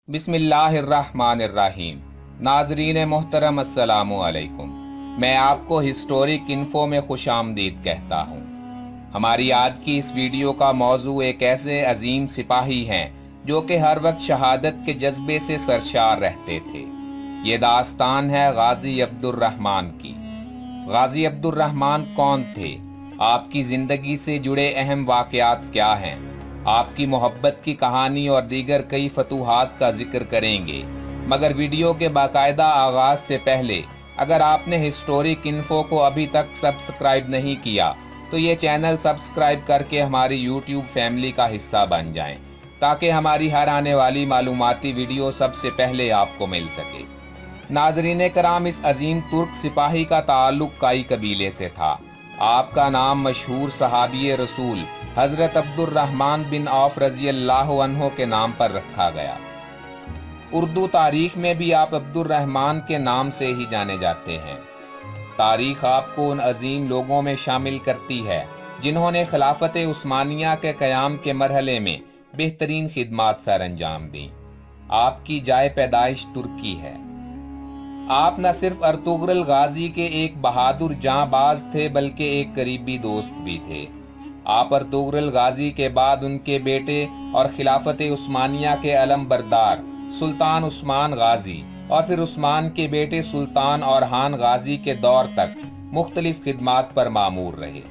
बिस्मिल्लाहिर्रहमानिर्रहीम। नाजरीन मोहतरम अस्सलामु अलैकुम। मैं आपको हिस्टोरिक इन्फो में खुशामदीद कहता हूँ। हमारी आज की इस वीडियो का मौजू एक ऐसे अजीम सिपाही हैं जो कि हर वक्त शहादत के जज्बे से सरशार रहते थे। ये दास्तान है गाजी अब्दुर्रहमान की। गाजी अब्दुर्रहमान कौन थे? आपकी ज़िंदगी से जुड़े अहम वाक़यात क्या हैं? आपकी मोहब्बत की कहानी और दीगर कई फतूहात का जिक्र करेंगे। मगर वीडियो के बाकायदा आगाज़ से पहले अगर आपने हिस्टोरिक इन्फो को अभी तक सब्सक्राइब नहीं किया तो ये चैनल सब्सक्राइब करके हमारी यूट्यूब फैमिली का हिस्सा बन जाएं, ताकि हमारी हर आने वाली मालूमाती वीडियो सबसे पहले आपको मिल सके। नाजरीन कराम, इस अजीम तुर्क सिपाही का ताल्लुक काई कबीले से था। आपका नाम मशहूर सहाबी रसूल हज़रत अब्दुर्रहमान बिन औफ रज़ी अल्लाह अन्हो के नाम पर रखा गया। उर्दू तारीख में भी आप अब्दुर्रहमान के नाम से ही जाने जाते हैं। तारीख आपको उन अजीम लोगों में शामिल करती है जिन्होंने खिलाफत उस्मानिया के क़याम के मरहले में बेहतरीन खिदमात सर अंजाम दी। आपकी जाए पैदाइश तुर्की है। आप न सिर्फ अर्तुगरुल गाजी के एक बहादुर जांबाज थे बल्कि एक करीबी दोस्त भी थे। आप अर्तुगरुल गाजी के बाद उनके बेटे और खिलाफत उस्मानिया के अलम बरदार सुल्तान उस्मान गाजी और फिर उस्मान के बेटे सुल्तान औरहान गाजी के दौर तक मुख्तलिफ खिदमात पर मामूर रहे।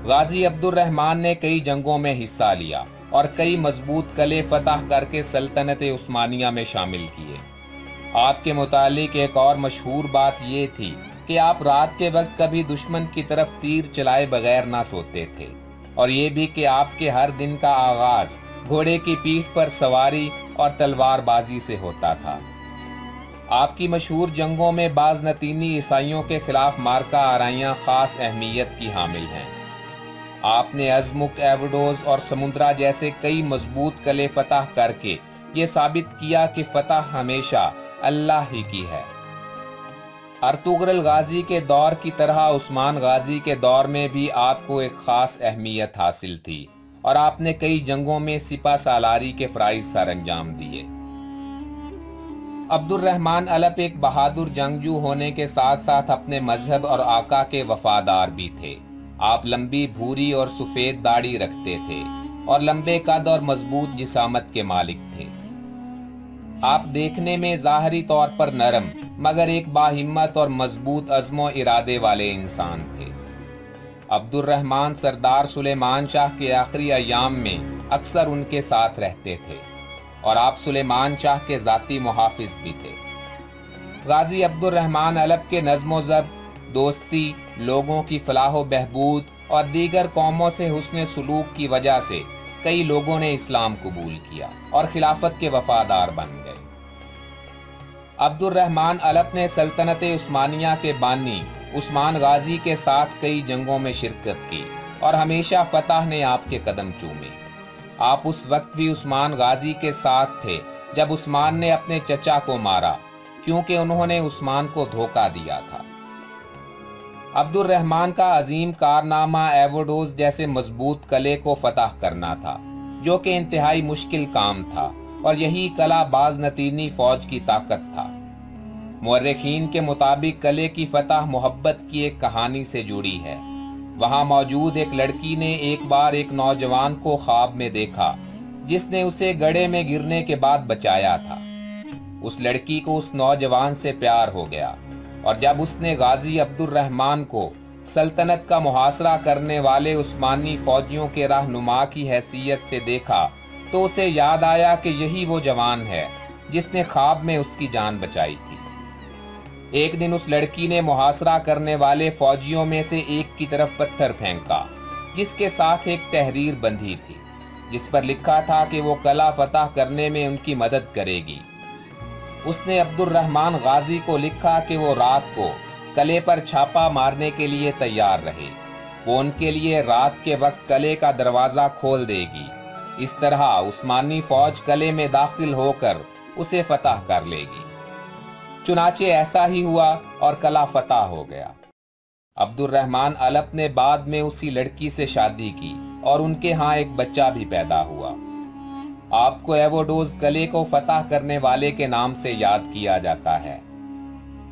गाजी अब्दुर्रहमान ने कई जंगों में हिस्सा लिया और कई मजबूत किले फतह करके सल्तनत उस्मानिया में शामिल किए। आपके मुतालिक एक और मशहूर बात ये थी कि आप रात के वक्त कभी दुश्मन की तरफ तीर चलाए बगैर ना सोते थे, और ये भी कि आपके हर दिन का आगाज घोड़े की पीठ पर सवारी और तलवारबाजी से होता था। आपकी मशहूर जंगों में बाज नतीनी ईसाइयों के खिलाफ मार्का आराइयाँ खास अहमियत की हामिल हैं। आपने अजमुक, एवडोज और समुद्रा जैसे कई मजबूत किले फतह करके ये साबित किया कि फतह हमेशा अल्लाह ही की है। अर्तुगरुल गाजी के दौर की तरह उस्मान गाजी के दौर में भी आपको एक खास अहमियत हासिल थी और आपने कई जंगों में सिपा सालारी के फराइज सर अंजाम दिए। अब्दुर्रहमान अलप एक बहादुर जंगजू होने के साथ साथ अपने मजहब और आका के वफादार भी थे। आप लंबी भूरी और सफेद दाढ़ी रखते थे और लंबे कद और मजबूत जिसामत के मालिक थे। आप देखने में ज़ाहरी तौर पर नरम मगर एक बाहिम्मत और मजबूत अज़्मो इरादे वाले इंसान थे। अब्दुर्रहमान सरदार सुलेमान शाह के आखिरी अय्याम में अक्सर उनके साथ रहते थे और आप सुलेमान शाह के ज़ाती मुहाफिज भी थे। गाजी अब्दुर्रहमान अलप के नज़्म ज़ब्त, दोस्ती, लोगों की फलाह बहबूद और दीगर कौमों से हुस्न सुलूक की वजह से कई लोगों ने इस्लाम कबूल किया और खिलाफत के वफादार बन गए। अब्दुर्रहमान अलप ने सल्तनत उस्मानिया के बानी उस्मान गाजी के साथ कई जंगों में शिरकत की और हमेशा फतह ने आपके कदम चूमे। आप उस वक्त भी उस्मान गाजी के साथ थे जब उस्मान ने अपने चचा को मारा, क्योंकि उन्होंने उस्मान को धोखा दिया था। अब्दुर्रहमान का अजीम कारनामा एवोडोज जैसे मजबूत किले को फतह करना था, जो कि इंतहाई मुश्किल काम था, और यही कला बाज नतीनी फौज की ताकत था। मुअर्रिखीन के मुताबिक किले की फतह मोहब्बत की एक कहानी से जुड़ी है। वहां मौजूद एक लड़की ने एक बार एक नौजवान को ख्वाब में देखा जिसने उसे गड्ढे में गिरने के बाद बचाया था। उस लड़की को उस नौजवान से प्यार हो गया और जब उसने गाजी अब्दुर्रहमान को सल्तनत का मुहासरा करने वाले उस्मानी फौजियों के रहनुमा की हैसियत से देखा तो उसे याद आया कि यही वो जवान है जिसने ख्वाब में उसकी जान बचाई थी। एक दिन उस लड़की ने मुहासरा करने वाले फौजियों में से एक की तरफ पत्थर फेंका जिसके साथ एक तहरीर बंधी थी जिस पर लिखा था कि वो किला फतह करने में उनकी मदद करेगी। उसने अब्दुर्रहमान गाजी को लिखा कि वो रात को किले पर छापा मारने के लिए तैयार रहे। वो उनके लिए रात के वक्त किले का दरवाज़ा खोल देगी। इस तरह उस्मानी फौज किले में दाखिल होकर उसे फतह कर लेगी। चुनाचे ऐसा ही हुआ और किला फतह हो गया। अब्दुर्रहमान अलप ने बाद में उसी लड़की से शादी की और उनके यहाँ एक बच्चा भी पैदा हुआ। آپ کو ایووڈوز قلعے کو فتح کرنے والے کے نام سے یاد کیا جاتا ہے۔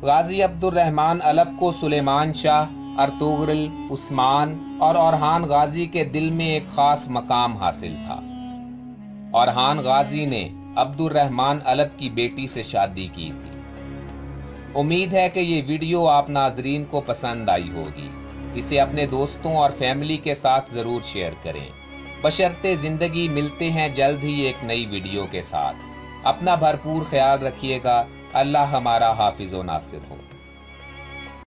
غازی عبد الرحمن علب کو سلیمان شاہ، ارطغرل، عثمان اور اورحان غازی کے دل میں ایک خاص مقام حاصل تھا۔ اورحان غازی نے عبد الرحمن علب کی بیٹی سے شادی کی تھی۔ امید ہے کہ یہ ویڈیو آپ ناظرین کو پسند آئی ہوگی۔ اسے اپنے دوستوں اور فیملی کے ساتھ ضرور شیئر کریں۔ بشرطِ زندگی ملتے ہیں جلد ہی ایک نئی ویڈیو کے ساتھ۔ اپنا بھرپور خیال رکھیے گا۔ اللہ ہمارا حافظ و ناصر ہو۔